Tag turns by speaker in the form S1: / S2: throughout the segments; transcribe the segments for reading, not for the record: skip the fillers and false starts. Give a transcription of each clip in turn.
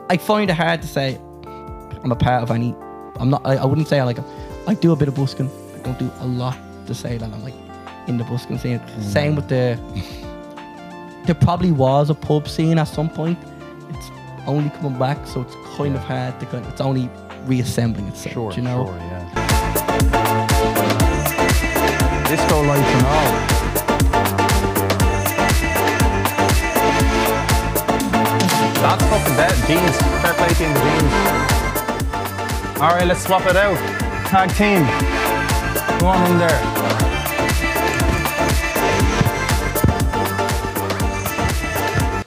S1: I find it hard to say I'm a part of any. I'm not. I wouldn't say I do a bit of busking. I don't do a lot to say that I'm like in the busking scene. Same with there probably was a pub scene at some point. It's only coming back, so it's kind of hard to it's only reassembling itself.
S2: Sure,
S1: you know?
S2: sure, yeah. Disco lights and all. That's fucking dead. Jeans. Fair play to you in the jeans. Alright, let's swap it out. Tag team. Go on in there.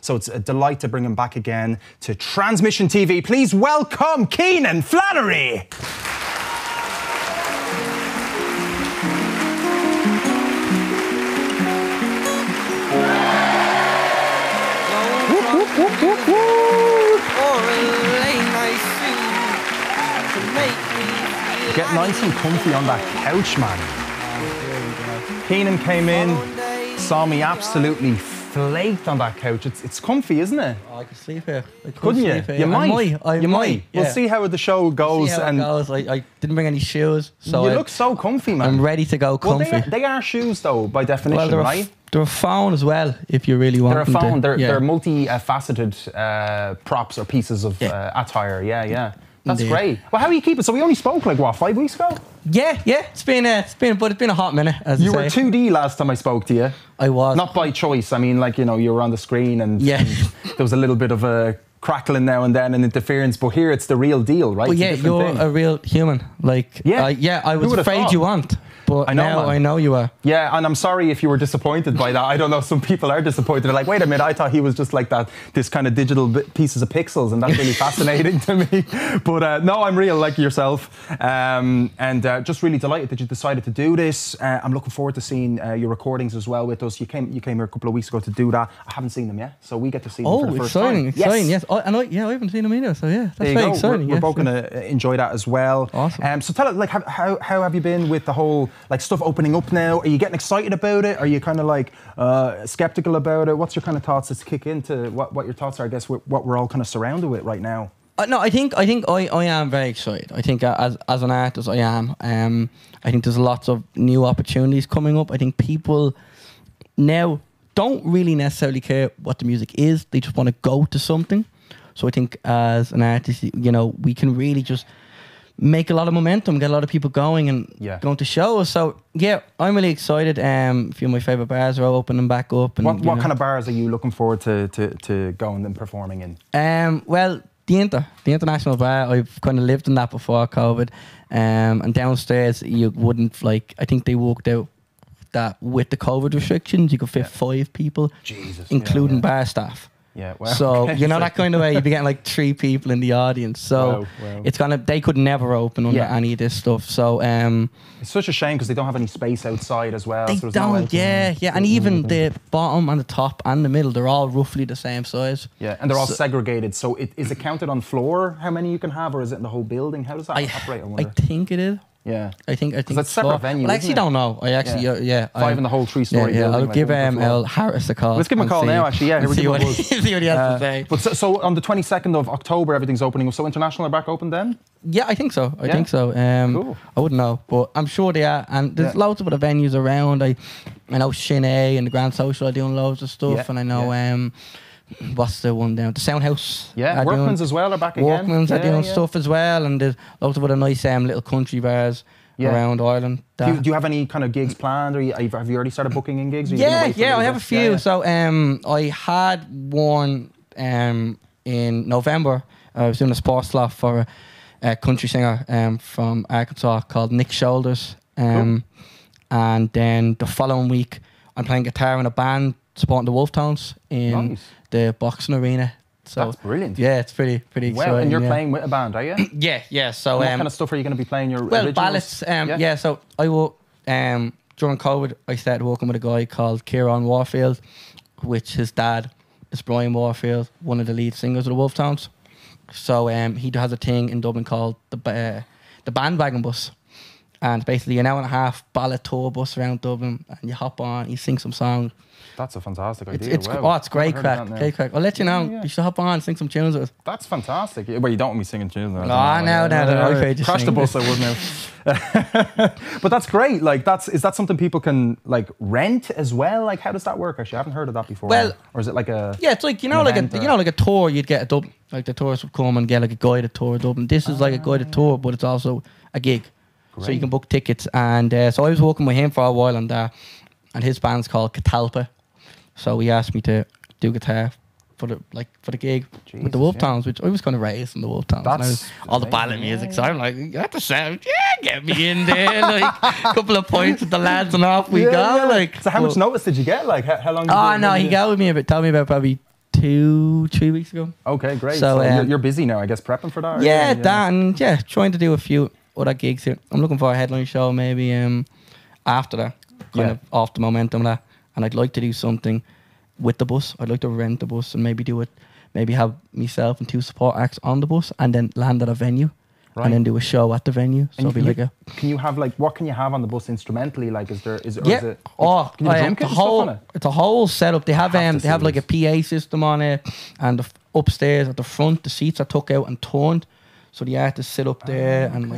S2: So it's a delight to bring him back again to Transmission TV. Please welcome Kenan Flannery. Get nice and comfy on that couch, man. Kenan came in, saw me absolutely flaked on that couch. It's comfy, isn't it?
S1: Oh, I could sleep here.
S2: Couldn't you? You might.
S1: I might.
S2: We'll see how the show goes.
S1: I didn't bring any shoes, so
S2: you look so comfy, man.
S1: I'm ready to go comfy.
S2: Well, they are shoes, though, by definition, right?
S1: They're a phone as well, if you really want them.
S2: They're a phone. They're multi-faceted props or pieces of attire. Yeah. That's great. Well, how are you keeping? So we only spoke like what, 5 weeks ago?
S1: Yeah. It's been a hot minute. As
S2: you were 2D last time I spoke to you.
S1: I was.
S2: Not by choice. I mean, like, you know, you were on the screen and there was a little bit of a crackling now and then and interference, but here it's the real deal, right?
S1: Well, yeah, you're a real human. Like, I was afraid you weren't. But I know you are.
S2: Yeah, and I'm sorry if you were disappointed by that. I don't know, some people are disappointed. They're like, wait a minute, I thought he was just like that, this kind of digital pieces of pixels, and that's really fascinating to me. But no, I'm real like yourself. Just really delighted that you decided to do this. I'm looking forward to seeing your recordings as well with us. You came here a couple of weeks ago to do that. I haven't seen them yet, so we get to see them for the first time.
S1: Exciting, yes. I haven't seen them either, so yeah, that's very exciting.
S2: We're both going to enjoy that as well.
S1: Awesome.
S2: So tell us, like, how have you been with the whole, like, stuff opening up now? Are you getting excited about it? Are you kind of like skeptical about it? What's your kind of thoughts? Let's kick into what your thoughts are, I guess, what we're all kind of surrounded with right now.
S1: No, I think I am very excited. I think as an artist, I am. I think there's lots of new opportunities coming up. I think people now don't really necessarily care what the music is. They just want to go to something. So I think as an artist, you know, we can really just make a lot of momentum, get a lot of people going and going to shows. So yeah, I'm really excited. A few of my favourite bars are opening back up. And
S2: what kind of bars are you looking forward to going and performing in?
S1: Well, the International Bar, I've kind of lived in that before COVID. And downstairs, you wouldn't, like, I think they worked out that with the COVID restrictions, you could fit 5 people, including bar staff.
S2: Yeah, well,
S1: so you know that kind of way you'd be getting like 3 people in the audience. So it's they could never open under any of this stuff. So
S2: it's such a shame because they don't have any space outside as well.
S1: They
S2: so
S1: don't, and even the bottom and the top and the middle, they're all roughly the same size.
S2: Yeah, and they're all segregated. So is it counted on floor how many you can have, or is it in the whole building? How does that operate?
S1: I think it is.
S2: Yeah,
S1: I think
S2: it's a separate venue.
S1: Well, I actually don't know. I actually,
S2: 5 in the whole 3-story building.
S1: I'll give El Harris a call.
S2: Let's give him a call now. Actually, here we
S1: go. See what he has to say.
S2: But so on the 22nd of October, everything's opening. So International are back open then?
S1: Yeah, I think so. I think so.
S2: Cool.
S1: I wouldn't know, but I'm sure they are. And there's loads of other venues around. I know Shin A and the Grand Social are doing loads of stuff, and I know. What's the one down? The Soundhouse.
S2: Yeah, Workman's as well are back again.
S1: Workman's are doing stuff as well, and there's loads of other nice little country bars around Ireland.
S2: Do you have any kind of gigs planned, or have you already started booking in gigs?
S1: Yeah, I have a few. So I had one in November. I was doing a sports slot for a country singer from Arkansas called Nick Shoulders.
S2: Cool.
S1: And then the following week, I'm playing guitar in a band supporting the Wolftones in the boxing arena. So
S2: that's brilliant.
S1: Yeah, it's pretty exciting.
S2: Well, and you're playing with a band, are you?
S1: Yeah. So
S2: what kind of stuff are you going to be playing? Your originals?
S1: Ballads. So I will. During COVID, I started working with a guy called Kieran Warfield, which his dad is Brian Warfield, one of the lead singers of the Wolftones. So he has a thing in Dublin called the Bandwagon Bus, And basically an hour and a half ballad tour bus around Dublin, and you hop on, you sing some songs.
S2: That's a fantastic idea.
S1: It's great crack. Great crack. I'll let you know. You should hop on and sing some tunes with us.
S2: That's fantastic. Well, you don't want me singing tunes.
S1: No. Crash
S2: the bus, I would now. But that's great. Like, is that something people can like rent as well? Like, how does that work? Actually, I haven't heard of that before.
S1: Well,
S2: or is it like a
S1: it's like like a tour you'd get at Dublin. Like the tourists would come and get like a guided tour of Dublin. This is like a guided tour, but it's also a gig. Great. So you can book tickets. And so I was working with him for a while on that, and his band's called Catalpa. So he asked me to do guitar for the gig with the Wolf Tones, which I was kind of raised in the Wolf Tones.
S2: That's
S1: all the ballad music. So I'm like, you got the sound, get me in there. Like a couple of points with the lads and off we go. Like,
S2: so how much notice did you get? Like how long?
S1: He got with me told me about probably 2-3 weeks ago.
S2: Okay, great. So you're busy now, I guess, prepping for that.
S1: That and trying to do a few other gigs here. I'm looking for a headline show maybe after that, kind of off the momentum of that. And I'd like to do something with the bus. I'd like to rent the bus and maybe do it. Maybe have myself and 2 support acts on the bus, and then land at a venue, and then do a show at the venue. So it'll be like a.
S2: Can you have what can you have on the bus instrumentally? Like, is it?
S1: Can you
S2: drum kit and stuff on it?
S1: It's a whole setup. They have like a PA system on it, and upstairs at the front, the seats are took out and turned, so the artists sit up there, and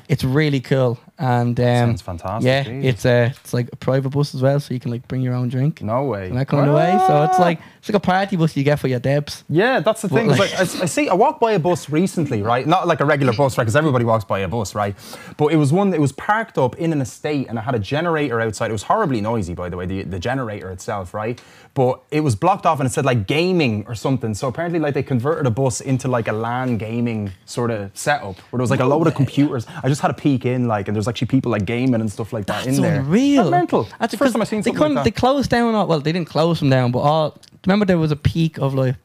S1: it's really cool. And
S2: sounds fantastic.
S1: Yeah, it's like a private bus as well, so you can like bring your own drink.
S2: No way.
S1: And that kind of way. So it's like a party bus you get for your debs.
S2: Yeah, that's the thing. I walked by a bus recently, right? Not like a regular bus, right? Because everybody walks by a bus, right? But it was one that was parked up in an estate, and it had a generator outside. It was horribly noisy, by the way, the generator itself, right? But it was blocked off, and it said like gaming or something. So apparently, like, they converted a bus into like a LAN gaming sort of setup, where there was like a load of computers. I just had a peek in, like, and there's actually people like gaming and stuff like that in there.
S1: That's unreal.
S2: That's mental. That's the first time I've seen something like that.
S1: They closed down. Well, they didn't close them down, but remember there was a peak of like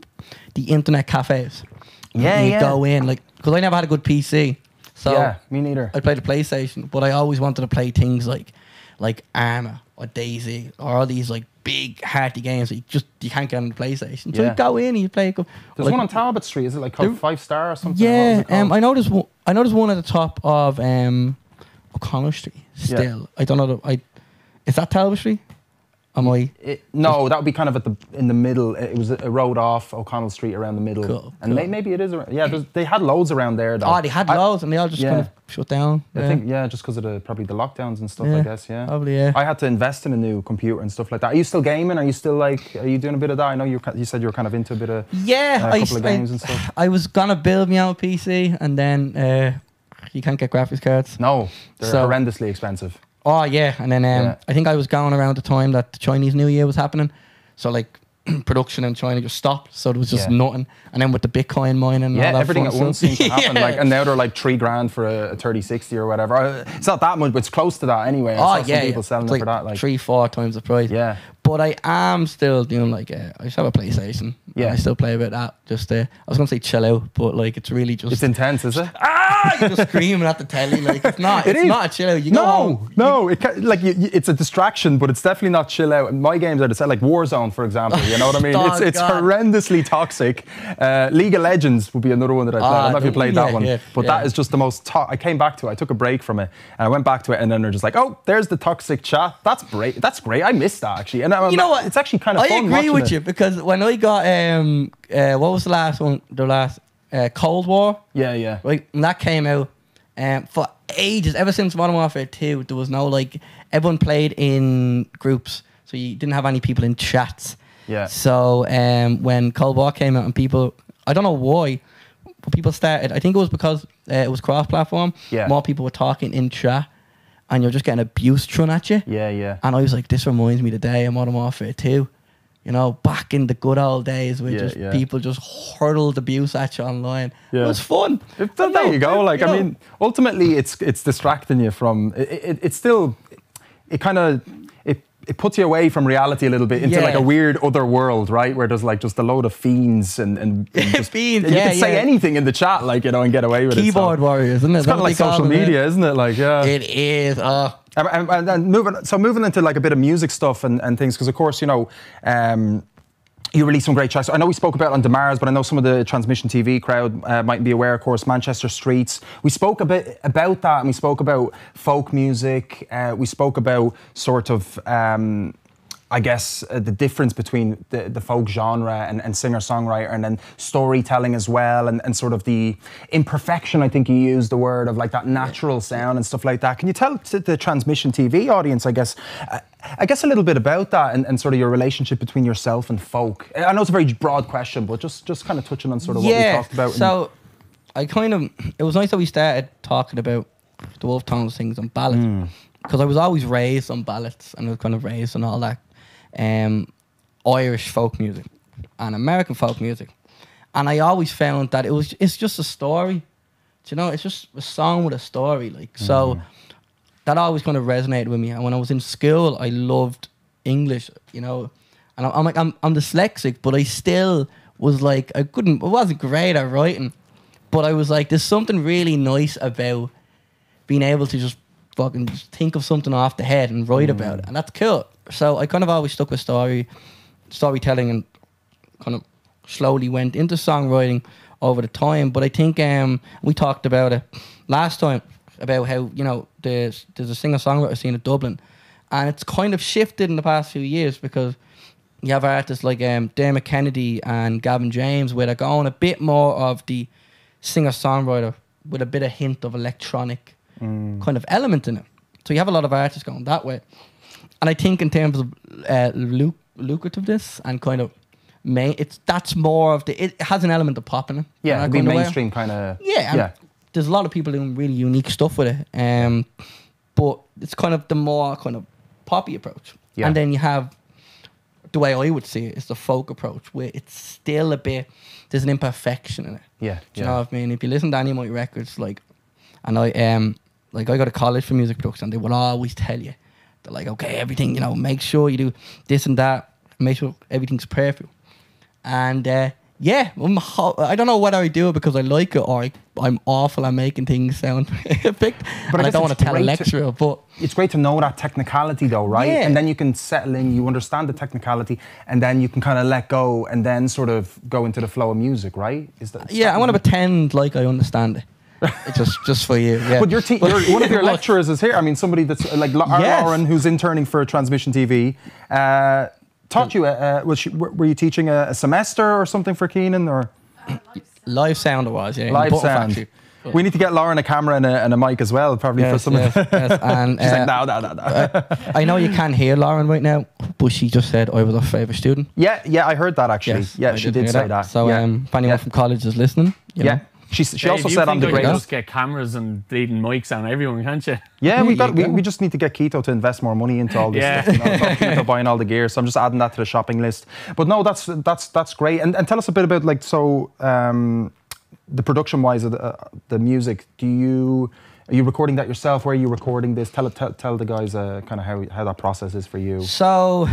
S1: the internet cafes. You go in, like, because I never had a good PC. So
S2: yeah, me neither.
S1: I played the PlayStation, but I always wanted to play things like Arma or Daisy or all these like big hearty games that you can't get on the PlayStation. So you go in and you play.
S2: There's one on Talbot Street. Is it like called 5 Star or something?
S1: Yeah, I know there's one at the top of O'Connell Street. Still, I don't know. Is that Talbot Street?
S2: No, that would be kind of in the middle. It was a road off O'Connell Street around the middle. Cool. Maybe it is. They had loads around there, though.
S1: They had loads, and they all just kind of shut down.
S2: I think, just because of probably the lockdowns and stuff, I guess,
S1: Probably, yeah.
S2: I had to invest in a new computer and stuff like that. Are you still gaming? Are you still are you doing a bit of that? I know you said you were kind of into a bit of a couple of games and stuff.
S1: I was going to build my own PC, and then you can't get graphics cards.
S2: No, they're horrendously expensive.
S1: Oh, yeah. And then I think I was going around the time that the Chinese New Year was happening. So, like, production in China just stopped. So there was just nothing. And then with the Bitcoin mining and all that
S2: everything at once seemed to happen. Like, and now they're like $3,000 for a 3060 or whatever. It's not that much, but it's close to that anyway. I saw some people selling it for that. Like
S1: 3-4 times the price.
S2: Yeah.
S1: But I am still doing I just have a PlayStation. Yeah. I still play a bit of that. Just I was going to say chill out, but like it's really just...
S2: It's intense, is it?
S1: You're just screaming at the telly. Like it's not a chill out. You go home.
S2: No. It's a distraction, but it's definitely not chill out. My games are the same, like Warzone, for example. You know what I mean? It's horrendously toxic. League of Legends would be another one that I played. I don't know if you played that one. But that is just the most... I came back to it. I took a break from it, and I went back to it, and then they're just like, oh, there's the toxic chat. That's great. I missed that, actually. And
S1: you know what?
S2: It's actually kind of fun.
S1: I agree with you, because when I got what was the last one? The last Cold War.
S2: Yeah.
S1: Right, when that came out, for ages, ever since Modern Warfare 2, there was no everyone played in groups, so you didn't have any people in chats.
S2: Yeah.
S1: So when Cold War came out, and people, I don't know why, but people started. I think it was because it was cross-platform.
S2: Yeah.
S1: More people were talking in chat, and you're just getting abuse thrown at you.
S2: Yeah.
S1: And I was like, this reminds me of the day of Modern Warfare 2. You know, back in the good old days where people just hurled abuse at you online. Yeah. It was fun.
S2: There you go. Like, I mean, ultimately, it's distracting you from... It's still... It puts you away from reality a little bit into like a weird other world, right? Where there's like just a load of fiends and just,
S1: fiends.
S2: You can say anything in the chat, like, you know, and get away with
S1: Keyboard warriors, isn't it?
S2: It's kind of like social media, isn't it? Like, yeah.
S1: It is.
S2: And moving into like a bit of music stuff and things, because of course, you know, You released some great tracks. I know we spoke about on Demars, but I know some of the Transmission TV crowd might be aware, of course, Manchester Streets. We spoke a bit about that, and we spoke about folk music. We spoke about sort of, I guess, the difference between the folk genre and singer-songwriter, and then storytelling as well, and sort of the imperfection, I think you used the word, of like that natural sound and stuff like that. Can you tell the Transmission TV audience, I guess a little bit about that, and sort of your relationship between yourself and folk? I know it's a very broad question, but just kind of touching on sort of what we talked about.
S1: So it was nice that we started talking about the Wolf Tones things and ballads, because I was always raised on ballads, and I was kind of raised on all that Irish folk music and American folk music, and I always found that it's just a story. Do you know, it's just a song with a story, like. So that always kind of resonated with me. And when I was in school, I loved English, you know, and I'm dyslexic, but I still was like, I wasn't great at writing, but I was like, there's something really nice about being able to just fucking think of something off the head and write about it, and that's cool. So I kind of always stuck with storytelling, and kind of slowly went into songwriting over the time. But I think we talked about it last time, about how, you know, there's a singer-songwriter scene in Dublin, and it's kind of shifted in the past few years, because you have artists like Dermot Kennedy and Gavin James, where they're going a bit more of the singer-songwriter with a bit of hint of electronic kind of element in it. So you have a lot of artists going that way. And I think in terms of lucrativeness and kind of that's more of it has an element of pop in it.
S2: Yeah, it'd be mainstream kind of.
S1: Yeah. There's a lot of people doing really unique stuff with it. But it's kind of the more kind of poppy approach. Yeah. And then you have the way I would see it is the folk approach, where it's still there's an imperfection in it.
S2: Yeah.
S1: Do you know what I mean? If you listen to any of my records, I go to college for music production, they will always tell you, they're like, okay, everything, you know, make sure you do this and that, make sure everything's perfect. And I don't know whether I do it because I like it, or I'm awful at making things sound perfect. But I don't want to tell a lecturer, but
S2: it's great to know that technicality though, right? Yeah. And then you can settle in, you understand the technicality, and then you can kind of let go and then sort of go into the flow of music, right?
S1: I want to pretend like I understand it. It's just for you, yeah.
S2: But one of your lecturers is here. I mean, somebody that's like Lauren, who's interning for Transmission TV, taught you. Were you teaching a semester or something for Kenan, or
S1: live sound? It was, yeah.
S2: Live sound. We need to get Lauren a camera and a mic as well, probably, for some of
S1: yes. And
S2: she's like, no.
S1: I know you can't hear Lauren right now, but she just said I was her favourite student.
S2: Yeah, I heard that actually. Yes, yeah, she did say that.
S1: So if anyone from college is listening, you know.
S2: She also said I'm the greatest.
S3: Just get cameras and bleeding mics on everyone, can't you?
S2: Yeah, we just need to get Keto to invest more money into all this stuff. You know, Keto buying all the gear, so I'm just adding that to the shopping list. But no, that's great. And tell us a bit about the production wise of the music. Are you recording that yourself? Where are you recording this? Tell the guys kind of how that process is for you.
S1: So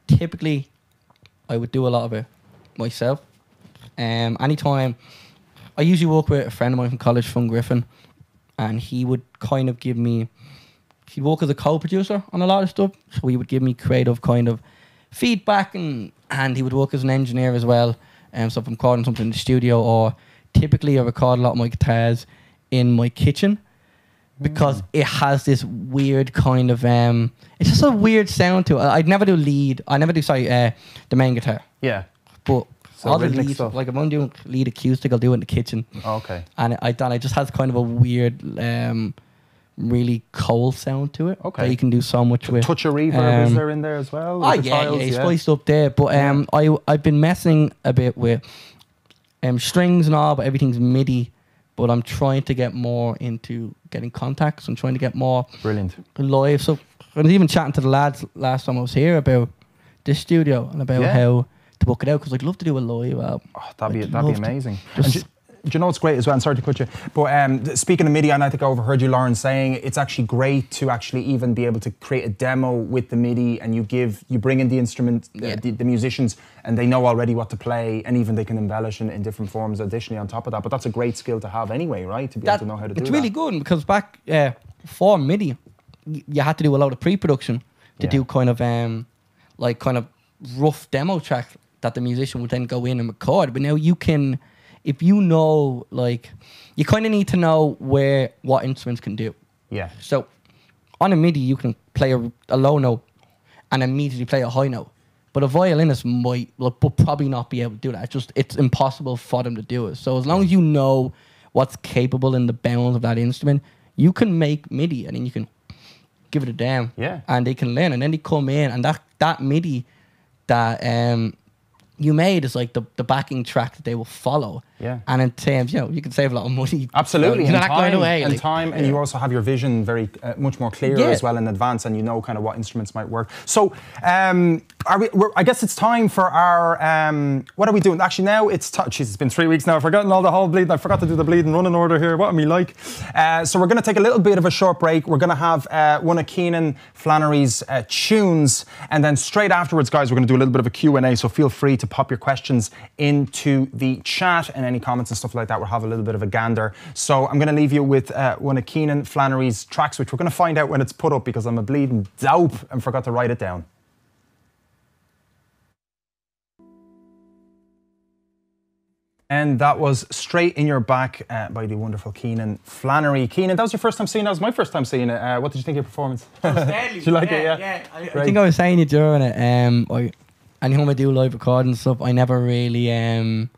S1: typically, I would do a lot of it myself. Anytime. I usually work with a friend of mine from college, from Griffin, and he would kind of he'd work as a co-producer on a lot of stuff, so he would give me creative kind of feedback, and he would work as an engineer as well. So if I'm recording something in the studio, or typically I record a lot of my guitars in my kitchen, because it has this weird kind of, it's just a weird sound to it. I'd never do lead, the main guitar.
S2: Yeah.
S1: But
S2: so
S1: all the lead stuff, like if I'm doing lead acoustic, I'll do it in the kitchen.
S2: Okay.
S1: And it just has kind of a weird, really cold sound to it.
S2: Okay.
S1: That you can do so much with.
S2: Touch of reverb is there in there as well?
S1: It's spiced up there. But I've been messing a bit with strings and all, but everything's MIDI. But I'm trying to get more into getting contacts. I'm trying to get more live. So I was even chatting to the lads last time I was here about this studio and about how to book it out, because I'd love to do a live album.
S2: Oh, that'd be amazing. Do you know what's great as well? I'm sorry to cut you, but speaking of MIDI, and I think I overheard you, Lauren, saying it's actually great to actually even be able to create a demo with the MIDI, and you bring in the instrument, the musicians, and they know already what to play, and even they can embellish in different forms additionally on top of that. But that's a great skill to have anyway, right? To be able to know how to do that.
S1: It's really good, because back for MIDI, you had to do a lot of pre-production to do kind of rough demo track that the musician would then go in and record. But now you can, if you know, like, you kind of need to know what instruments can do.
S2: Yeah.
S1: So on a MIDI, you can play a low note and immediately play a high note. But a violinist might, but probably not be able to do that. It's impossible for them to do it. So as long as you know what's capable in the bounds of that instrument, you can make MIDI and then you can give it a damn.
S2: Yeah.
S1: And they can learn. And then they come in and that MIDI that you made is like the backing track that they will follow.
S2: Yeah.
S1: And in terms, you can save a lot of money.
S2: Absolutely.
S1: And time,
S2: and you also have your vision very much more clear as well in advance, and you know kind of what instruments might work. So I guess it's time for our, what are we doing? Actually now it's it's been 3 weeks now. I've forgotten all the whole bleeding. I forgot to do the bleeding running order here. What am I like? So we're going to take a little bit of a short break. We're going to have one of Kenan Flannery's tunes, and then straight afterwards, guys, we're going to do a little bit of a Q&A, so feel free to pop your questions into the chat, and any comments and stuff like that. We'll have a little bit of a gander. So I'm going to leave you with one of Kenan Flannery's tracks, which we're going to find out when it's put up, because I'm a bleeding dope and forgot to write it down. And that was Straight in Your Back by the wonderful Kenan Flannery. Kenan, that was your first time seeing it. That was my first time seeing it. What did you think of your performance? Did you like it?
S1: Yeah. I think I was saying it during it. Anytime I do live recording stuff, I never really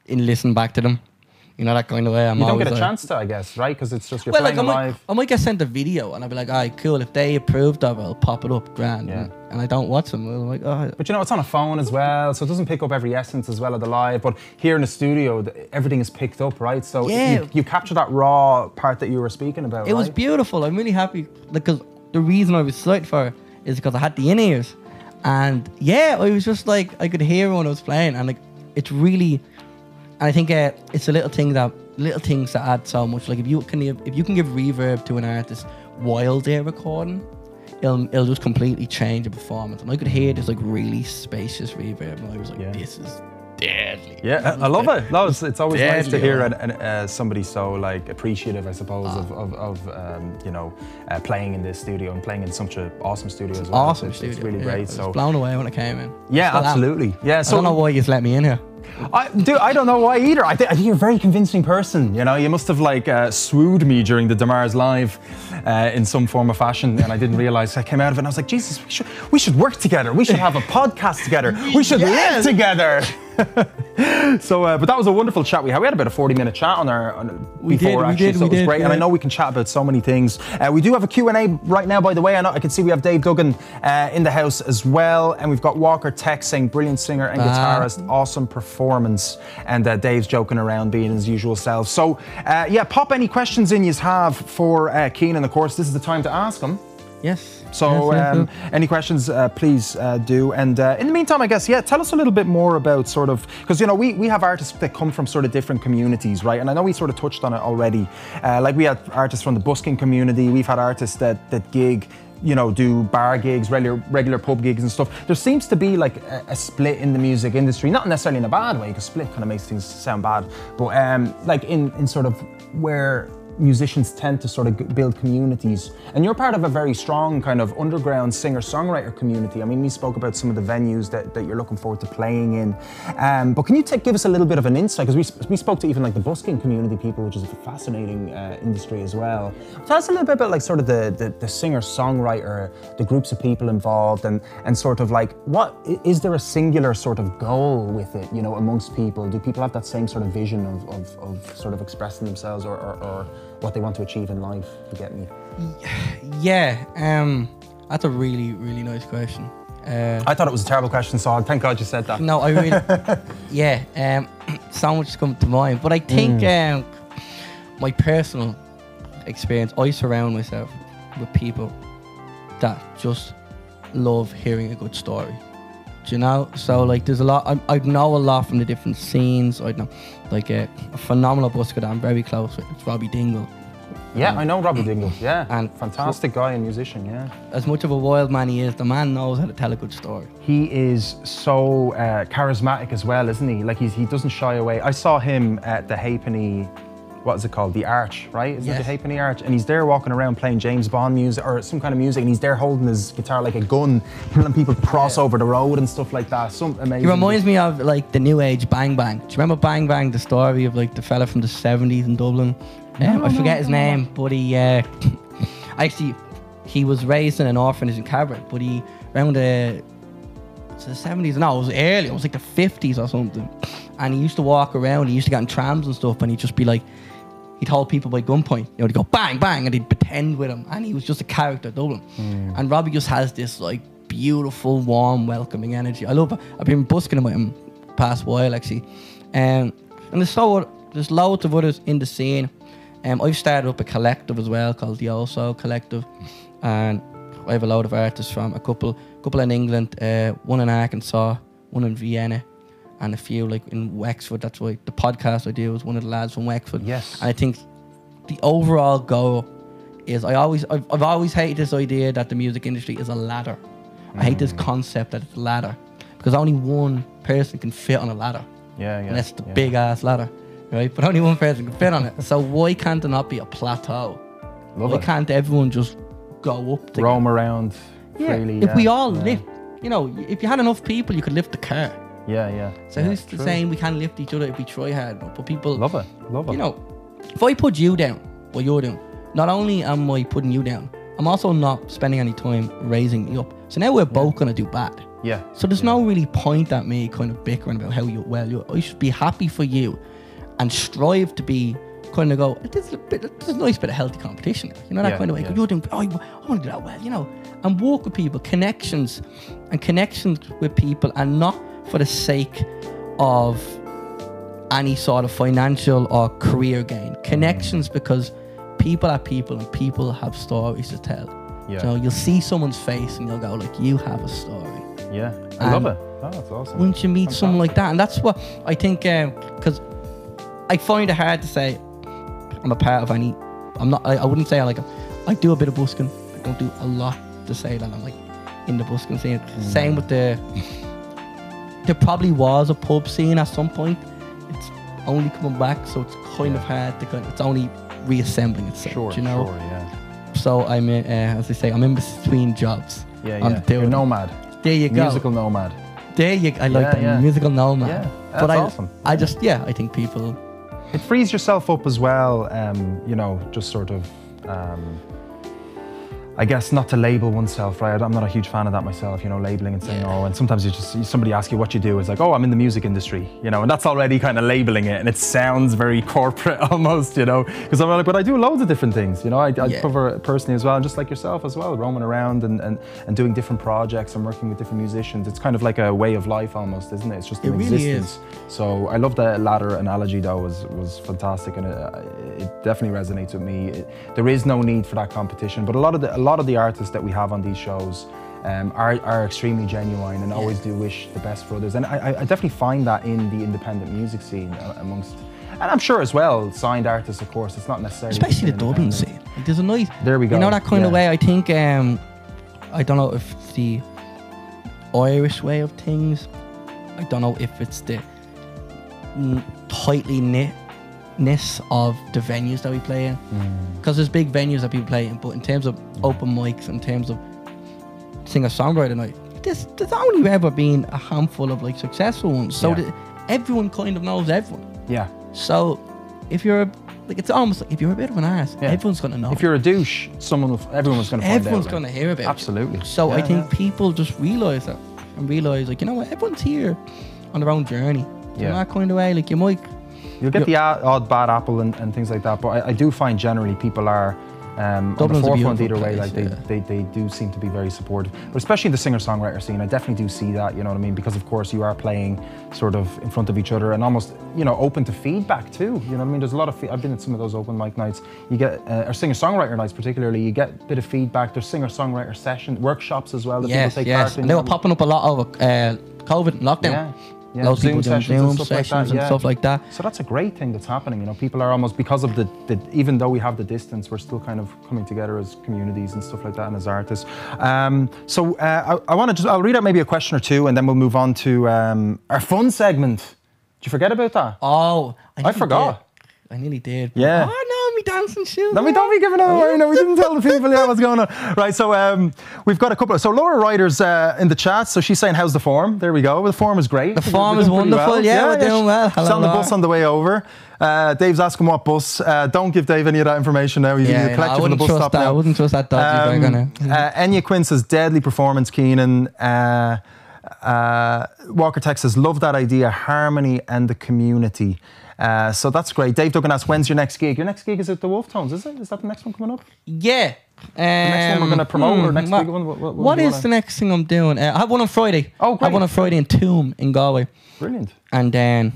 S1: listen back to them. You know, that kind of way.
S2: You don't get a chance to, I guess, right? Because it's just you're playing live.
S1: I might get sent a video and I'll be like, alright, cool. If they approved of it, I'll pop it up, grand.
S2: Yeah.
S1: And I don't watch them. I'm like, oh.
S2: But you know, it's on a phone as well, so it doesn't pick up every essence as well of the live. But here in the studio, everything is picked up, right? So you capture that raw part that you were speaking about.
S1: It was beautiful. I'm really happy because the reason I was excited for it is because I had the in-ears. And I was just like, I could hear when I was playing, and like, it's really. And I think it's the little things that add so much. Like if you can give reverb to an artist while they're recording, it'll just completely change the performance. And I could hear this like really spacious reverb, and I was like, this is deadly.
S2: Yeah, I love it. No, it's always nice to hear somebody so like appreciative, I suppose, of playing in this studio and playing in such an awesome studio as well.
S1: Awesome studio.
S2: It's really great.
S1: I was blown away when I came in.
S2: Yeah, absolutely. Yeah. So
S1: I don't know why you just let me in here.
S2: I don't know why either. I think you're a very convincing person. You know, you must have like swooed me during the Demars Live in some form of fashion, and I didn't realize. I came out of it and I was like, Jesus, we should work together. We should have a podcast together. We should live together. So, but that was a wonderful chat we had. We had about a 40-minute chat on our before, actually, so it was great. And I know we can chat about so many things. We do have a Q&A right now, by the way. I can see we have Dave Duggan in the house as well, and we've got Walker Tech saying brilliant singer and guitarist, awesome performance, and Dave's joking around being his usual self. So, pop any questions in you have for Kenan. Of course, this is the time to ask him.
S1: Yes.
S2: So any questions, please do. And in the meantime, I guess, tell us a little bit more about sort of, because, you know, we have artists that come from sort of different communities, right? And I know we sort of touched on it already. Like we had artists from the busking community. We've had artists that gig, you know, do bar gigs, regular pub gigs and stuff. There seems to be like a split in the music industry, not necessarily in a bad way, because split kind of makes things sound bad, but like in sort of where musicians tend to sort of build communities. And you're part of a very strong kind of underground singer-songwriter community. I mean, we spoke about some of the venues that you're looking forward to playing in. But can you give us a little bit of an insight? Because we spoke to even like the busking community people, which is a fascinating industry as well. Tell us a little bit about like sort of the singer-songwriter, the groups of people involved, and sort of like, what is there a singular sort of goal with it, you know, amongst people? Do people have that same sort of vision of sort of expressing themselves or what they want to achieve in life? You get me?
S1: Yeah, that's a really, really nice question.
S2: I thought it was a terrible question, so thank God you said that.
S1: No, I really, so much has come to mind. But I think my personal experience, I surround myself with people that just love hearing a good story. Do you know? So like, there's a lot. I know a lot from the different scenes. I know, like a phenomenal busker that I'm very close with. It's Robbie Dingle.
S2: Yeah, I know Robbie Dingle. Yeah,
S1: and
S2: fantastic guy and musician. Yeah.
S1: As much of a wild man he is, the man knows how to tell a good story.
S2: He is so charismatic as well, isn't he? Like he doesn't shy away. I saw him at the Halfpenny what is it called? The Arch, right? Is it
S1: Yes.
S2: the Halfpenny Arch? And he's there walking around playing James Bond music or some kind of music, and he's there holding his guitar like a gun, telling people to cross over the road and stuff like that. Some amazing.
S1: He reminds me of like the new age Bang Bang. Do you remember Bang Bang, the story of like the fella from the 70s in Dublin? I forget his name, but he actually he was raised in an orphanage in Cabra, but he around the 70s. No, it was early. It was like the 50s or something. And he used to walk around. He used to get in trams and stuff, and he'd just be like, he'd hold people by gunpoint. You know, he'd go bang bang, and he'd pretend with him, and he was just a character, Dublin. And Robbie just has this like beautiful, warm, welcoming energy. I love it. I've been busking with him past while actually, and there's loads of others in the scene. I've started up a collective as well called the Also Collective, and I have a load of artists from a couple in England, one in Arkansas, one in Vienna, and a few like in Wexford. That's why the podcast I do is one of the lads from Wexford.
S2: Yes.
S1: And I think the overall goal is I've always hated this idea that the music industry is a ladder. I hate this concept that it's a ladder, because only one person can fit on a ladder.
S2: Yeah.
S1: And that's the big ass ladder, right? But only one person can fit on it. So why can't there not be a plateau? Why can't everyone just go up together?
S2: Roam around freely.
S1: If we all lift, you know, if you had enough people, you could lift the car.
S2: Yeah.
S1: So who's saying we can't lift each other if we try hard enough? But people
S2: Love it.
S1: You know, if I put you down, what you're doing, not only am I putting you down, I'm also not spending any time raising you up. So now we're both gonna do bad.
S2: Yeah.
S1: So there's no really point at me kind of bickering about how you. I should be happy for you, and strive to be kind of go. There's a nice bit of healthy competition. You know that kind of way. You're doing. I want to do that well. You know, and work with people, connections with people, and not for the sake of any sort of financial or career gain. Connections because people are people, and people have stories to tell.
S2: Yeah.
S1: So you'll see someone's face and you'll go like, you have a story.
S2: Yeah. I love it. Oh, that's awesome.
S1: Once you meet someone like that, and that's what I think, because I find it hard to say I'm a part of any. I'm not. I wouldn't say I do a bit of busking. I don't do a lot to say that I'm like in the busking scene. Same with there probably was a pub scene at some point. It's only coming back, so it's kind of hard to it's only reassembling itself.
S2: Sure,
S1: you know.
S2: Sure, yeah.
S1: So I'm as I say, I'm in between jobs.
S2: Yeah. You're nomad.
S1: There you go.
S2: Musical nomad.
S1: There you. I like that musical nomad.
S2: Yeah, that's
S1: but
S2: awesome.
S1: I think people.
S2: It frees yourself up as well. You know, just sort of. I guess not to label oneself, right? I'm not a huge fan of that myself, you know, labeling and saying, and sometimes somebody asks you what you do, it's like, oh, I'm in the music industry, you know, and that's already kind of labeling it, and it sounds very corporate almost, you know, because I'm like, but I do loads of different things, you know, I cover it personally as well, and just like yourself as well, roaming around and doing different projects and working with different musicians. It's kind of like a way of life almost, isn't it? It's just an existence. So I love the ladder analogy though, was fantastic, and it definitely resonates with me. There is no need for that competition, but a lot of the artists that we have on these shows are extremely genuine and always do wish the best for others. And I definitely find that in the independent music scene amongst, and I'm sure as well, signed artists, of course, it's not necessarily...
S1: Especially the Dublin scene. Like, there's a nice...
S2: There we go.
S1: You know, that kind of way, I think, I don't know if it's the Irish way of things. I don't know if it's the tightly knitness of the venues that we play in, because there's big venues that people play in, but in terms of open mics, in terms of singer-songwriter night, there's only ever been a handful of like successful ones, so everyone kind of knows everyone. So if you're it's almost like if you're a bit of an arse, everyone's gonna know.
S2: If you're a douche, everyone's gonna find out.
S1: Everyone's gonna hear about
S2: Absolutely.
S1: you. So I think people just realise that, and realise like, you know what, everyone's here on their own journey. In that kind of way, like you'll
S2: get the odd bad apple and things like that, but I do find generally people are on the forefront either way. Like they do seem to be very supportive, but especially in the singer-songwriter scene, I definitely do see that. You know what I mean? Because of course you are playing sort of in front of each other and almost, you know, open to feedback too. You know what I mean? There's a lot of I've been at some of those open mic nights. You get or singer-songwriter nights particularly. You get a bit of feedback. There's singer-songwriter session workshops as well that people take part in.
S1: And they were popping up a lot over COVID and lockdown. Lots of people doing Zoom sessions and stuff like that.
S2: So that's a great thing that's happening. You know, people are almost, because of the even though we have the distance, we're still kind of coming together as communities and stuff like that, and as artists. So I want to I'll read out maybe a question or two, and then we'll move on to our fun segment. Did you forget about that?
S1: Oh,
S2: I forgot.
S1: I nearly did.
S2: Yeah.
S1: Oh no, me dancing shoes.
S2: No, we don't be giving it away. No, we didn't tell the people yet what's going on. Right, so we've got a couple of... So Laura Ryder's in the chat, so she's saying, how's the form? There we go. The form is great.
S1: The form is wonderful.
S2: Well.
S1: Yeah, we're doing well. Hello,
S2: she's on the
S1: Laura.
S2: bus on the way over. Dave's asking what bus. Don't give Dave any of that information now. He's
S1: Yeah,
S2: collective
S1: I
S2: on the
S1: wouldn't
S2: bus
S1: trust
S2: stop
S1: that.
S2: now.
S1: I wouldn't trust that dodgy burger now.
S2: Enya Quinn says, deadly performance, Kenan. Walker Tech says, love that idea, harmony and the community. So that's great. Dave Duggan asks, when's your next gig? Your next gig is at the Wolf Tones, is it? Is that the next one coming up?
S1: Yeah.
S2: The next one we're going to promote or next big one?
S1: What is the next thing I'm doing? I have one on Friday.
S2: Oh, great.
S1: I have one on Friday in Toom in Galway.
S2: Brilliant.
S1: And then,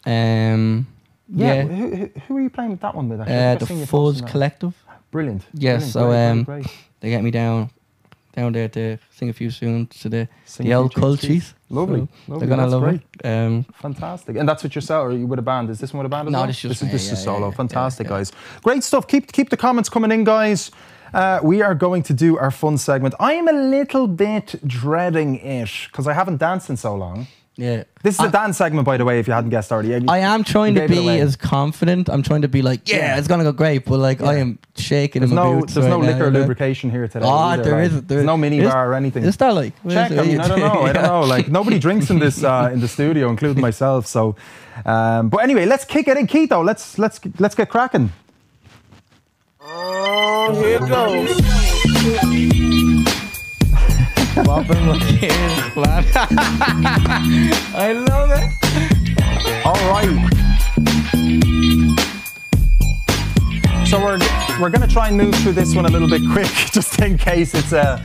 S2: Yeah. Who are you playing with that one with? Actually?
S1: the Fuzz Collective.
S2: Brilliant.
S1: Yes,
S2: Brilliant.
S1: so
S2: Great.
S1: they get me down there to sing a few tunes to the
S2: Sing
S1: old
S2: a few tunes.
S1: cultures.
S2: Lovely.
S1: So they're gonna
S2: That's
S1: love
S2: great.
S1: it.
S2: Fantastic. And that's with yourself, or are you with a band? Is this one with a band as
S1: No,
S2: well?
S1: this is just
S2: this
S1: me,
S2: is solo.
S1: yeah,
S2: Fantastic,
S1: yeah.
S2: guys. Great stuff. Keep the comments coming in, guys. We are going to do our fun segment. I am a little bit dreading it because I haven't danced in so long.
S1: Yeah.
S2: This is a dance segment, by the way, if you hadn't guessed already.
S1: I am trying to
S2: gave it
S1: be
S2: away.
S1: as confident. I'm trying to be like, yeah, it's gonna go great, but like I am shaking in my boots.
S2: There's no
S1: right now,
S2: liquor
S1: you know?
S2: lubrication here today.
S1: Oh,
S2: either,
S1: there
S2: like.
S1: isn't.
S2: There's no mini bar or anything.
S1: Is that like?
S2: Check. I mean, I don't know. I don't know. Like nobody drinks in this in the studio, including myself. So, but anyway, let's kick it in, Keto. Let's get cracking.
S4: Oh, here it goes.
S1: Bobbing my ears, lad. I love it.
S2: All right. So we're going to try and move through this one a little bit quick, just in case it's a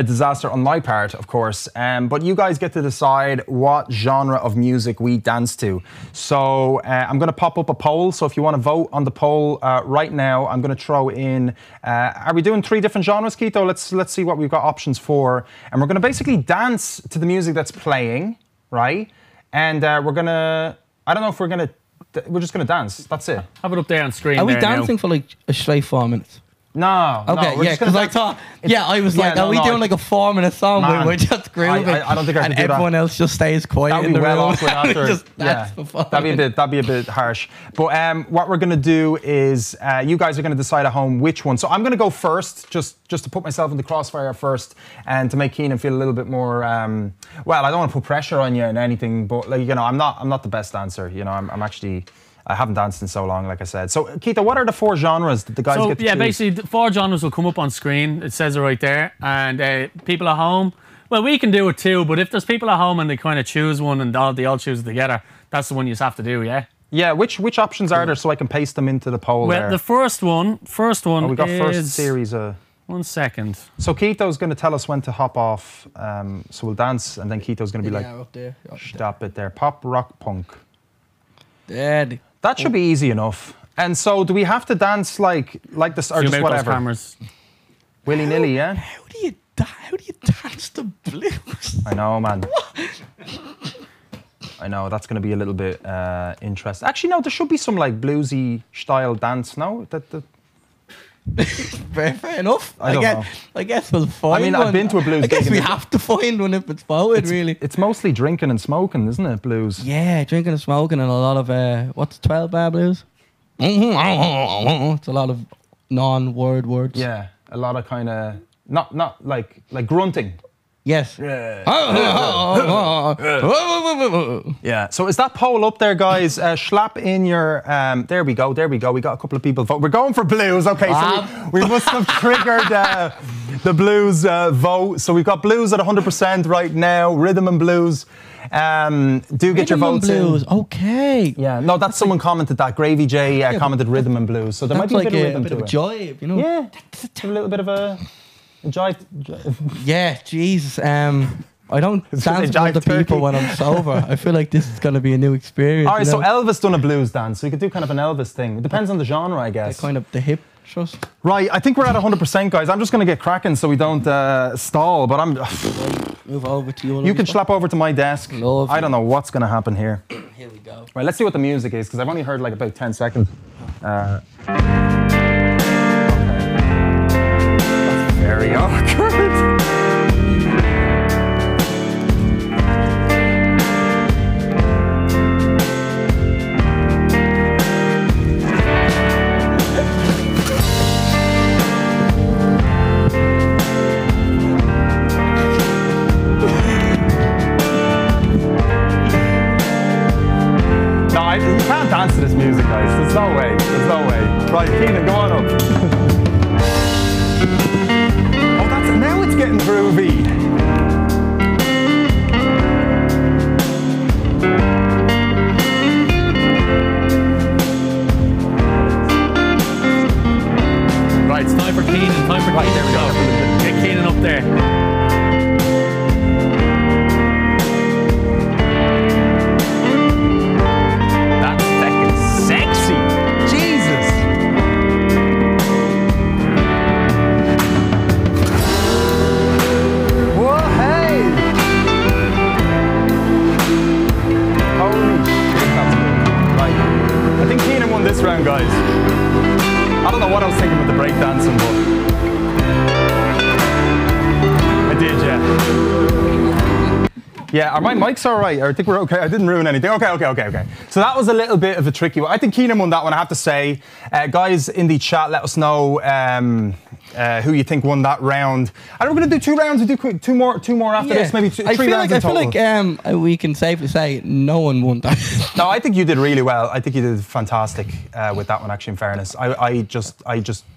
S2: disaster on my part, of course. But you guys get to decide what genre of music we dance to. So I'm going to pop up a poll. So if you want to vote on the poll right now, I'm going to throw in. Are we doing 3 different genres, Keto? Let's see what we've got options for. And we're going to basically dance to the music that's playing, right? And we're going to. I don't know if we're going to. We're just going to dance. That's it.
S3: Have it up there on screen.
S1: Are we
S3: there
S1: dancing
S3: now.
S1: for like a straight 4 minutes?
S2: No.
S1: Okay,
S2: we're
S1: yeah,
S2: just gonna
S1: because I
S2: dance.
S1: thought,
S2: It's-
S1: I was
S2: yeah,
S1: like,
S2: no,
S1: are we
S2: no,
S1: doing like a 4-minute song where
S2: Man,
S1: we're just grooving?
S2: I don't think I
S1: and
S2: could do that.
S1: everyone else just stays quiet
S2: That'd
S1: in
S2: be
S1: the
S2: well
S1: room.
S2: awkward
S1: and we
S2: after.
S1: just dance for 4 minutes.
S2: That'd be a bit harsh. But what we're gonna do is you guys are gonna decide at home which one. So I'm gonna go first, just to put myself in the crossfire first, and to make Kenan feel a little bit more. Well, I don't want to put pressure on you and anything, but like I'm not the best dancer. I'm actually. I haven't danced in so long, like I said. So, Keita, what are the 4 genres that the guys get to choose?
S3: Basically, the 4 genres will come up on screen. It says it right there. And people at home, well, we can do it too, but if there's people at home and they kind of choose one and they all choose it together, that's the one you just have to do, yeah?
S2: Yeah, which options are there so I can paste them into the poll
S3: Well,
S2: there?
S3: the first one
S2: we got
S3: is...
S2: first series.
S3: 1 second.
S2: So Keito's going to tell us when to hop off. So we'll dance, and then Keito's going to be like,
S1: up there.
S2: stop it there. Pop, rock, punk.
S1: Dead.
S2: That should be easy enough. And so, do we have to dance like this, or
S3: Zoom
S2: just
S3: out those
S2: whatever?
S3: cameras.
S2: Willy nilly, yeah.
S1: How do you dance the blues?
S2: I know, man. I know that's going to be a little bit interesting. Actually, no, there should be some like bluesy style dance. No,
S1: Fair enough. I guess we'll find
S2: I mean,
S1: one.
S2: I've been to a blues
S1: I guess
S2: gig
S1: we
S2: and
S1: have to find one if it's voted, really.
S2: It's mostly drinking and smoking, isn't it? Blues.
S1: Yeah, drinking and smoking and a lot of, what's 12 bar blues? It's a lot of non-word words.
S2: Yeah, a lot of kind of not like grunting.
S1: Yes.
S2: Yeah.
S1: Yeah.
S2: Yeah. So is that poll up there, guys? Slap in your. There we go. We got a couple of people vote. We're going for blues. Okay, so we must have triggered the blues vote. So we've got blues at 100% right now. Rhythm and blues. Do get your votes
S1: blues.
S2: in.
S1: Okay.
S2: Yeah. No, that's someone commented that. Gravy J commented rhythm and blues. So there might
S1: That's
S2: be a
S1: like
S2: bit of rhythm
S1: a bit
S2: to
S1: of a
S2: it.
S1: jive, you know?
S2: Yeah. A little bit of a jive.
S1: Yeah, Jesus. I don't
S2: It's
S1: dance
S2: just a
S1: with other
S2: jive
S1: people
S2: turkey.
S1: when I'm sober. I feel like this is going to be a new experience.
S2: All right,
S1: you
S2: so
S1: know?
S2: Elvis done a blues dance, so you could do kind of an Elvis thing. It depends on the genre, I guess.
S1: kind of the hip trust.
S2: Right, I think we're at 100%, guys. I'm just going to get cracking so we don't stall, but I'm...
S1: Move over to you.
S2: You can slap over to my desk.
S1: Lovely.
S2: I don't know what's going to happen here.
S1: Here we go.
S2: Right, let's see what the music is, because I've only heard like about 10 seconds. Okay. That's very awkward.
S3: Kenan. Time for
S2: Right, there we go.
S3: Get Kenan up there.
S2: This round, guys. I don't know what I was thinking with the breakdancing, but I did, yeah. Yeah, are my mics all right? I think we're okay. I didn't ruin anything. Okay. So that was a little bit of a tricky one. I think Kenan won that one, I have to say. Guys in the chat, let us know who you think won that round. And we're going to do 2 rounds. We do two more after this, maybe 3 rounds in total.
S1: I feel like we can safely say no one won that.
S2: No, I think you did really well. I think you did fantastic with that one, actually, in fairness. I just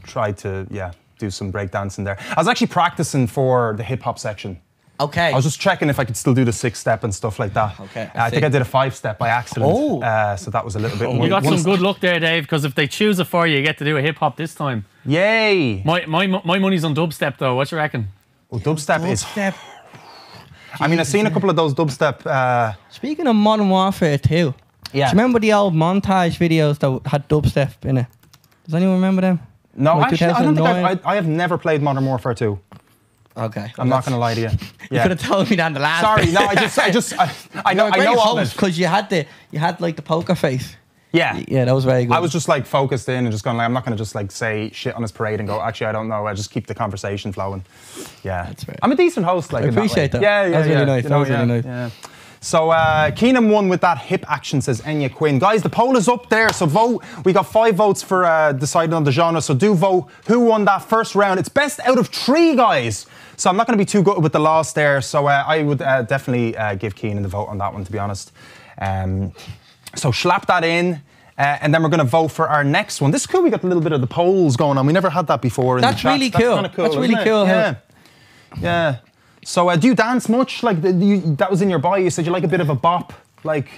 S2: tried to, do some breakdancing there. I was actually practicing for the hip-hop section.
S1: Okay.
S2: I was just checking if I could still do the 6-step and stuff like that.
S1: Okay.
S2: I think I did a 5-step by accident.
S1: Oh.
S2: So that was a little bit more.
S3: You got some good luck there, Dave, because if they choose it for you, you get to do a hip-hop this time.
S2: Yay!
S3: My money's on dubstep, though. What you reckon?
S2: Well, dubstep is...
S1: Dubstep.
S2: I mean, I've seen a couple of those dubstep...
S1: Speaking of Modern Warfare 2,
S2: yeah.
S1: do you remember the old montage videos that had dubstep in it? Does anyone remember them?
S2: No,
S1: Like
S2: actually, I don't
S1: 2009?
S2: think I have never played Modern Warfare 2.
S1: Okay.
S2: I'm not going to lie to you.
S1: You could have told me that in the last.
S2: Sorry, no, I know of it.
S1: Because you had like the poker face.
S2: Yeah.
S1: Yeah, that was very good.
S2: I was just like focused in and just going like, I'm not going to just like say shit on his parade and go, actually, I don't know. I just keep the conversation flowing. Yeah.
S1: That's right.
S2: I'm a decent host. Like,
S1: I appreciate that.
S2: Yeah,
S1: That was really nice. That was really nice.
S2: Yeah. So Kenan won with that hip action, says Enya Quinn. Guys, the poll is up there, so vote. We got 5 votes for deciding on the genre, so do vote who won that first round. It's best out of 3, guys. So I'm not going to be too good with the loss there, so I would definitely give Kenan the vote on that one, to be honest. So slap that in. And then we're going to vote for our next one. This is cool. We got a little bit of the polls going on. We never had that before in the chat.
S1: Really cool.
S2: That's
S1: That's really cool.
S2: Yeah. So do you dance much? Like that was in your bio. You said you like a bit of a bop. Like.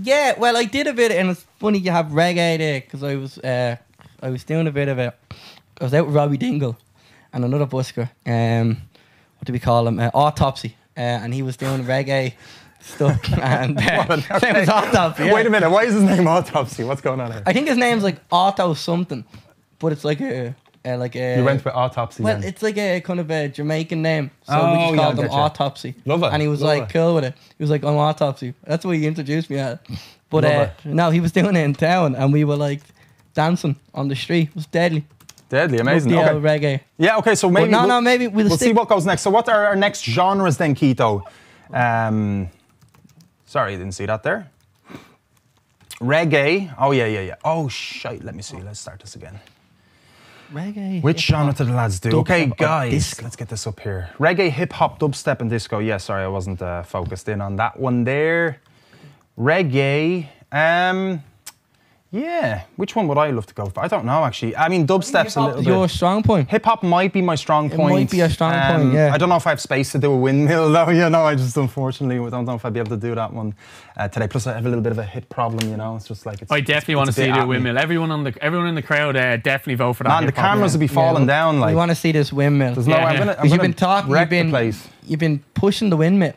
S1: Yeah. Well, I did a bit, and it's funny you have reggae there because I was doing a bit of it. I was out with Robbie Dingle and another busker. What do we call him? Autopsy. And he was doing reggae stuff. And name was Autopsy. Yeah.
S2: Wait a minute. Why is his name Autopsy? What's going on here?
S1: I think his name's like Auto something, but it's like a.
S2: You went for Autopsy.
S1: Well,
S2: then.
S1: It's like a kind of a Jamaican name, so we just called him Autopsy.
S2: Love it.
S1: And he was cool with it. He was like, I'm Autopsy. That's what he introduced me at. But no, he was doing it in town, and we were like dancing on the street. It was deadly.
S2: Deadly, amazing.
S1: Okay.
S2: Reggae. Yeah, okay, so maybe
S1: maybe we'll
S2: see what goes next. So what are our next genres then, Keto? Sorry, I didn't see that there. Reggae. Oh, yeah. Oh, shite. Let me see. Let's start this again.
S1: Reggae.
S2: Which genre did the lads do? Okay, guys,
S1: disco.
S2: let's get this up here. Reggae, hip-hop, dubstep, and disco. Yeah, sorry, I wasn't focused in on that one there. Reggae. Yeah, which one would I love to go for? I don't know, actually. I mean, dubstep's a little bit...
S1: Your strong point.
S2: Hip-hop might be my strong point.
S1: It might be a strong point, yeah.
S2: I don't know if I have space to do a windmill, though. You know, I just unfortunately don't know if I'd be able to do that one today. Plus, I have a little bit of a hip problem, you know. It's just like...
S3: I definitely want to see you do a windmill. Everyone in the crowd definitely vote for that.
S2: Man, the cameras will be falling down. Like,
S1: we want to see this windmill.
S2: There's no way. I'm gonna
S1: you've been pushing the windmill.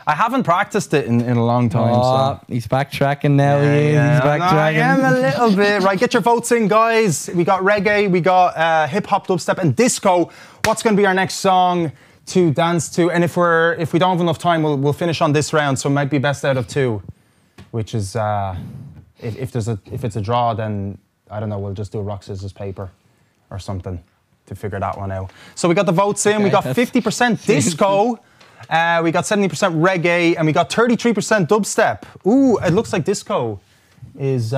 S2: I haven't practiced it in a long time.
S1: So. He's backtracking now. He's backtracking.
S2: I am a little bit. Right, get your votes in, guys. We got reggae, we got hip-hop, dubstep, and disco. What's going to be our next song to dance to? And if we don't have enough time, we'll finish on this round. So it might be best out of 2, which is if it's a draw, then I don't know. We'll just do a rock, scissors, paper, or something to figure that one out. So we got the votes in. We got 50% disco. We got 70% reggae, and we got 33% dubstep. Ooh, it looks like disco is...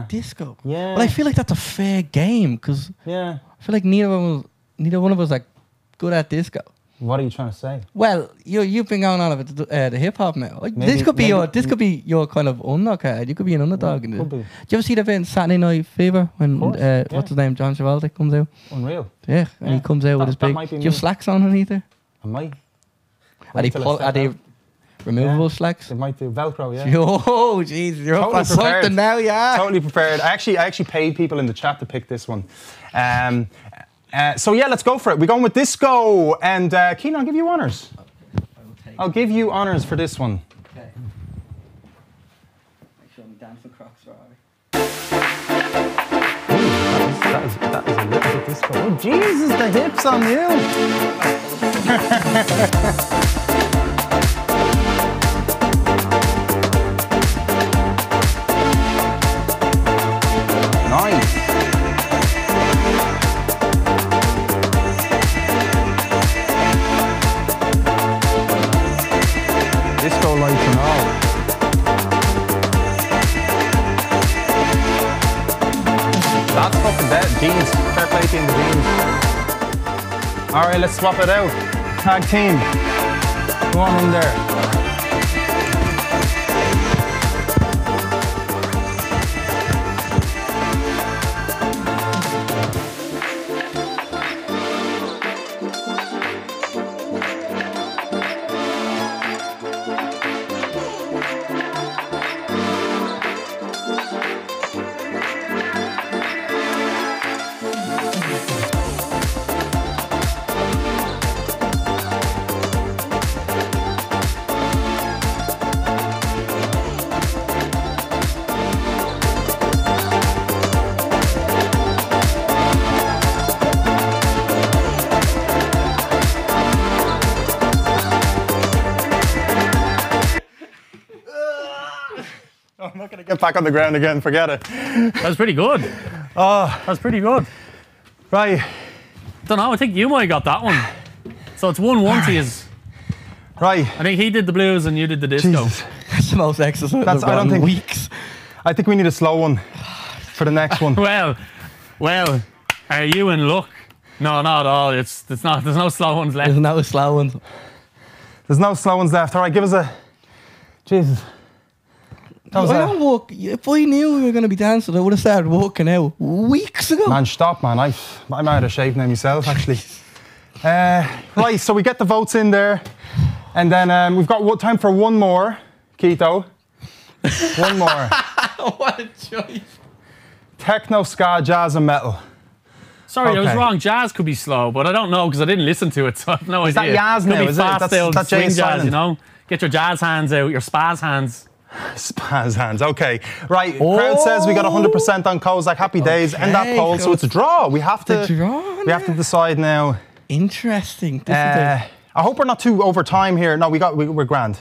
S1: Disco?
S2: Yeah.
S1: Well, I feel like that's a fair game, because I feel like neither one of us are good at disco.
S2: What are you trying to say?
S1: Well, you've been going on about the hip-hop now. This could be your kind of undercard. You could be an underdog. In
S2: could be.
S1: Do you ever see the event Saturday Night Fever when, what's his name, John Travolta comes out?
S2: Unreal.
S1: Yeah, and he comes out with his big... Do you have slacks on underneath there?
S2: I might.
S1: Are they removable slacks?
S2: They might do Velcro, yeah.
S1: Oh, jeez, you're
S2: totally
S1: up for something now, yeah.
S2: Totally prepared. I actually paid people in the chat to pick this one. So yeah, let's go for it. We're going with disco, and Kenan, I'll give you honours. I'll give you honours for this one.
S1: Okay. Make sure I'm dancing crocs are alright.
S2: That is a little bit disco. Oh Jesus, the hips on you. Nice. Disco lights and all. That's fucking dead. Jeans. Fair play to you in the jeans. Alright, let's swap it out. Tag team. Go on in there. I'm not going to get back on the ground again, forget it.
S3: That was pretty good. That's pretty good.
S2: Right.
S3: Don't know, I think you might have got that one. So it's 1-1 to yous.
S2: Right.
S3: I think he did the blues and you did the disco.
S2: Jesus.
S1: That's the most exercise
S2: That's-
S1: I've
S2: I don't
S1: done in
S2: think-
S1: weeks.
S2: I think we need a slow one for the next one.
S3: Well, are you in luck? No, not at all. It's not. There's no slow ones left.
S1: There's no slow ones.
S2: There's no slow ones left. All right, give us a... Jesus. That was
S1: I don't walk. If I knew we were going to be dancing, I would have started walking out weeks ago.
S2: Man, stop, man. I'm out of shape now myself, actually. Right, so we get the votes in there. And then we've got time for one more. Keto. One more.
S1: What a choice.
S2: Techno, ska, jazz and metal.
S3: Sorry, I was
S2: Okay.
S3: wrong. Jazz could be slow, but I don't know because I didn't listen to it, so I have no
S2: that
S3: idea.
S2: jazz
S3: Could
S2: now,
S3: be
S2: is it?
S3: fast
S2: That's-
S3: old
S2: that J
S3: swing
S2: is
S3: jazz,
S2: silent.
S3: you know? Get your jazz hands out, your spaz hands.
S2: Spaz hands. Okay. Right. Crowd says we got 100% on Kozak. Happy days. End that
S1: Okay,
S2: poll. So it's a draw. We have to.
S1: The draw
S2: We have to decide now.
S1: Interesting. This is
S2: I hope we're not too over time here. No, we're grand.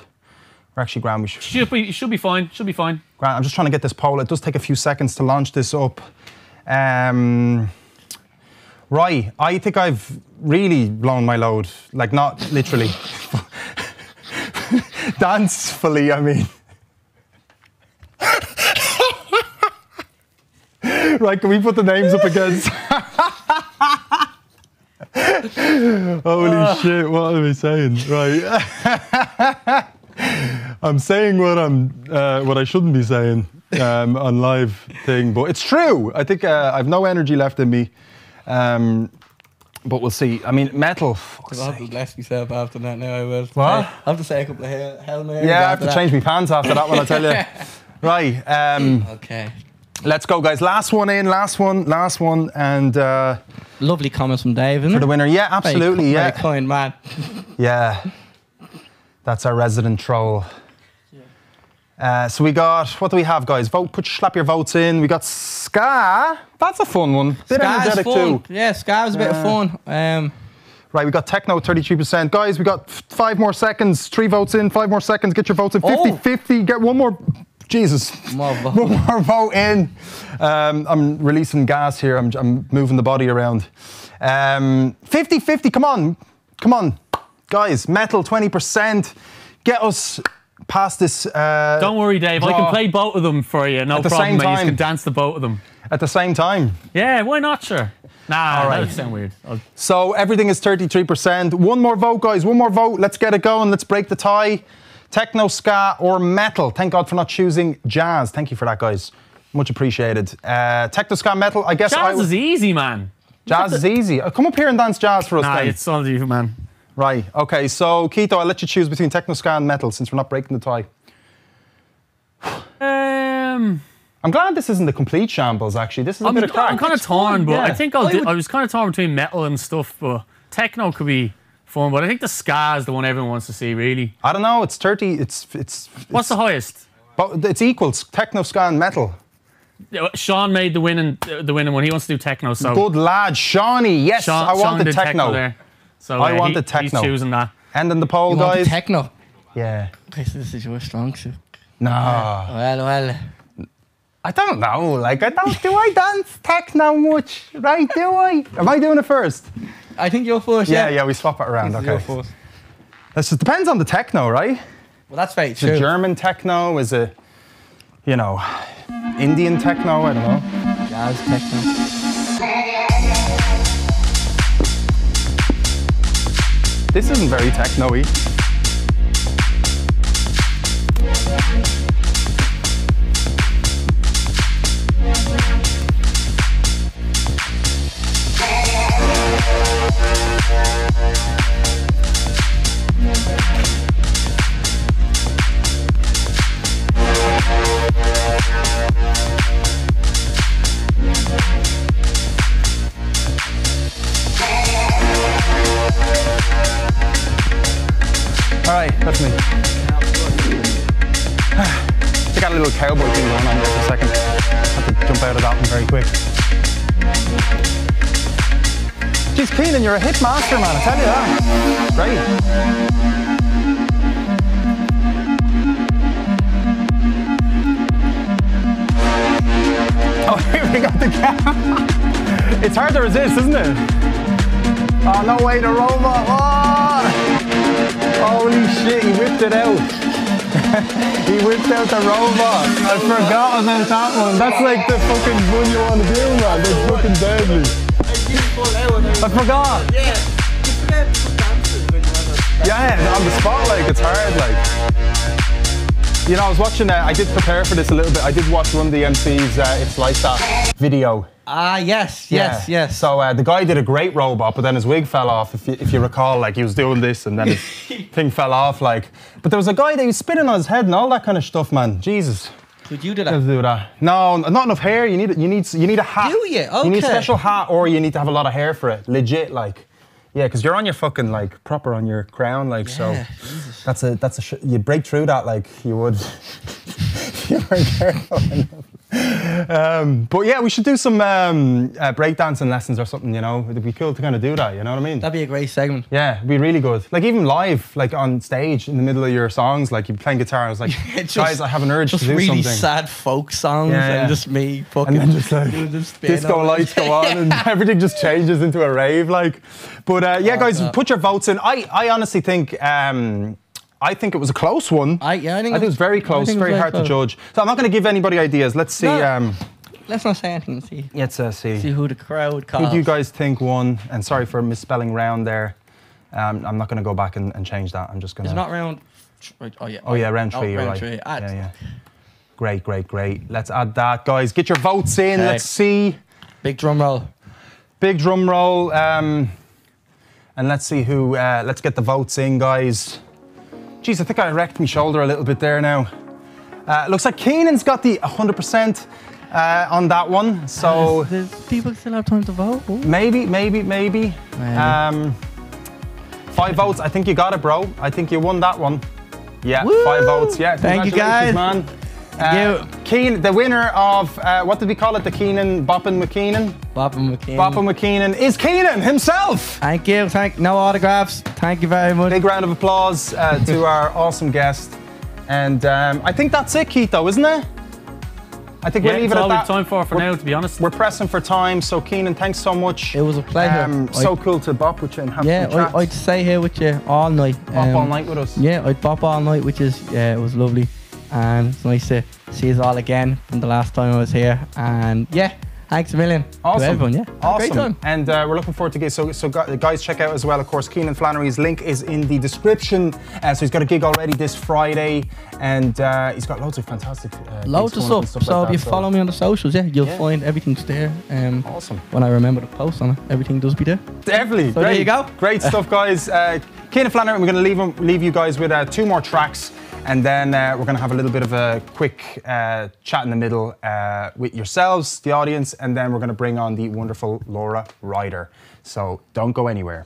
S2: We're actually grand. We
S3: Should be fine. Should be fine.
S2: grand. I'm just trying to get this poll. It does take a few seconds to launch this up. Right. I think I've really blown my load. Like not literally. Dancefully, I mean. Right, can we put the names up against? Holy shit, what am I saying? Right. I'm saying what I shouldn't be saying on live thing, but it's true. I think I've no energy left in me. But we'll see. I mean, metal. Fuck's
S1: I'll have to
S2: sake.
S1: bless myself after that now, I will.
S2: What?
S1: I have to say a couple of hell Marys
S2: Yeah, I have
S1: after
S2: to
S1: that.
S2: change my pants after that one, I tell you. Right.
S1: Okay.
S2: Let's go, guys. Last one in, last one, and
S1: Lovely comments from Dave, isn't
S2: for
S1: it?
S2: the winner. Yeah, absolutely.
S1: Very
S2: Yeah,
S1: kind man.
S2: yeah. That's our resident troll. So we got, what do we have, guys? Slap your votes in. We got Ska. That's a fun one. Bit
S1: Scar's
S2: energetic
S1: fun.
S2: too.
S1: Yeah, Scar's a bit of fun.
S2: Right, we got Techno, 33%. Guys, we got 5 more seconds. 3 votes in, 5 more seconds. Get your votes in. 50-50. Get one more. Jesus.
S1: More vote.
S2: One more vote in. I'm releasing gas here. I'm moving the body around. 50-50. Come on. Guys, metal, 20%. Get us past this.
S3: Don't worry, Dave. I
S2: draw.
S3: can play both of them for you. No
S2: At the
S3: problem,
S2: same
S3: mate. You
S2: time.
S3: can dance to both of them.
S2: At the same time.
S3: Yeah, why not, sure? Nah,
S2: All right.
S3: that would sound weird.
S2: So everything is 33%. One more vote, guys. One more vote. Let's get it going. Let's break the tie. Techno, ska, or metal. Thank God for not choosing jazz. Thank you for that, guys. Much appreciated. Techno, ska, metal. I guess
S3: Jazz is easy, man.
S2: Jazz is easy. Come up here and dance jazz for us,
S3: Nah,
S2: then.
S3: it's all you, man.
S2: Right. Okay. So Keto, I'll let you choose between techno, ska, and metal since we're not breaking the tie. I'm glad this isn't the complete shambles, actually. This is a bit of crack.
S3: I'm kind of torn, but
S2: yeah.
S3: I think I was kind of torn between metal and stuff, but techno could be fun, but I think the ska is the one everyone wants to see, really.
S2: I don't know, it's 30, it's
S3: What's the highest?
S2: But it's equal, techno, ska and metal.
S3: Sean made the winning one. He wants to do techno, so...
S2: Good lad, Shawnee. Yes, I wanted techno.
S3: There. So
S2: I wanted techno.
S3: He's choosing that.
S2: End in the poll,
S1: You
S2: guys.
S1: want techno?
S2: Yeah.
S1: Okay, so this is your strong suit.
S2: No.
S1: Well.
S2: I don't know. Like, do I dance techno much? Right, do I? Am I doing it first?
S1: I think you're first,
S2: Yeah, we swap it around, okay.
S1: You're first.
S2: This just depends on the techno, right?
S1: Well, that's very
S2: Is
S1: true.
S2: it German techno? Is it, you know, Indian techno? I don't know.
S1: Jazz techno.
S2: This isn't very techno-y. All right, that's me. I got a little cowboy thing going on there for a second. Have to jump out of that one very quick. Jeez, Kenan, you're a hit master, man, I tell you that. Great. Oh, here we got the camera. It's hard to resist, isn't it? Oh, no way, the robot. Oh! Holy shit, he whipped it out. He whipped out the robot. I forgot about that one. That's like the fucking one you want to do, man. That's fucking deadly. I forgot. Yeah, on the spot, like, it's hard, like. You know, I was watching, I did prepare for this a little bit. I did watch one of the MC's It's Like That video.
S1: Ah, yes.
S2: So the guy did a great robot, but then his wig fell off, if you recall. Like, he was doing this and then his thing fell off, like. But there was a guy that was spinning on his head and all that kind of stuff, man. Jesus.
S1: Could you do
S2: Let's
S1: that?
S2: do that. No, not enough hair. You need a hat.
S1: Do you? Okay.
S2: You need a special hat, or you need to have a lot of hair for it. Legit, like. Yeah, because you're on your fucking, like, proper on your crown, like, so.
S1: Jesus.
S2: That's you break through that like you would if you weren't careful enough. But yeah, we should do some breakdancing lessons or something, you know. It'd be cool to kind of do that, you know what I mean?
S1: That'd be a great segment.
S2: Yeah, it'd be really good. Like even live, like on stage in the middle of your songs, like you're playing guitar, I was like, guys, I have an urge to do
S1: really
S2: something.
S1: sad folk songs and just me fucking...
S2: And then just like, disco lights go on and everything just changes into a rave, like. But yeah, guys, put your votes in. I honestly think... I think it was a close one.
S1: I think
S2: it was very close, very hard to judge. So I'm not going to give anybody ideas. Let's see.
S1: Let's not say anything. See.
S2: Let's see.
S1: See who the crowd calls.
S2: Who do you guys think won? And sorry for misspelling round there. I'm not going to go back and change that. I'm just going to...
S1: It's not round... Oh, yeah.
S2: Oh, yeah, round 3, you're right.
S1: Three.
S2: Yeah. Great. Let's add that, guys. Get your votes in.
S1: Okay.
S2: Let's see.
S1: Big drum roll.
S2: Big drum roll. And let's see who... let's get the votes in, guys. Jeez, I think I wrecked my shoulder a little bit there now. Looks like Kenan's got the 100% on that one. So
S1: Does people still have time to vote? Ooh.
S2: maybe. 5 votes. I think you got it, bro. I think you won that one. Yeah,
S1: Woo!
S2: 5 votes. Yeah,
S1: thank you, guys,
S2: man.
S1: Kenan,
S2: the winner of what did we call it? The Kenan Boppin' McKeenan.
S1: Boppin' McKeenan
S2: is Kenan himself.
S1: Thank you. No autographs. Thank you very much.
S2: Big round of applause to our awesome guest. And I think that's it, Keito, isn't it? I think we'll leave it at that.
S3: That's all we have time for now, to be honest.
S2: We're pressing for time, so Kenan, thanks so much.
S1: It was a pleasure.
S2: So cool to bop with you and have some chats.
S1: I'd stay here with you all night.
S2: Bop all night with us.
S1: Yeah, I'd bop all night, which is, it was lovely. And it's nice to see us all again from the last time I was here. And yeah, thanks a million to everyone. Yeah,
S2: awesome.
S1: Great time.
S2: And we're looking forward to get so guys, check out as well. Of course, Kenan Flannery's link is in the description. So he's got a gig already this Friday, and he's got loads of fantastic
S1: loads of stuff. So
S2: like
S1: if you follow me on the socials, you'll find everything's there.
S2: Awesome.
S1: When I remember to post on it, everything does be there.
S2: Definitely.
S1: So there you go.
S2: Great stuff, guys. Kenan Flannery. We're going to leave you guys with 2 more tracks. And then we're going to have a little bit of a quick chat in the middle with yourselves, the audience, and then we're going to bring on the wonderful Laura Ryder. So don't go anywhere.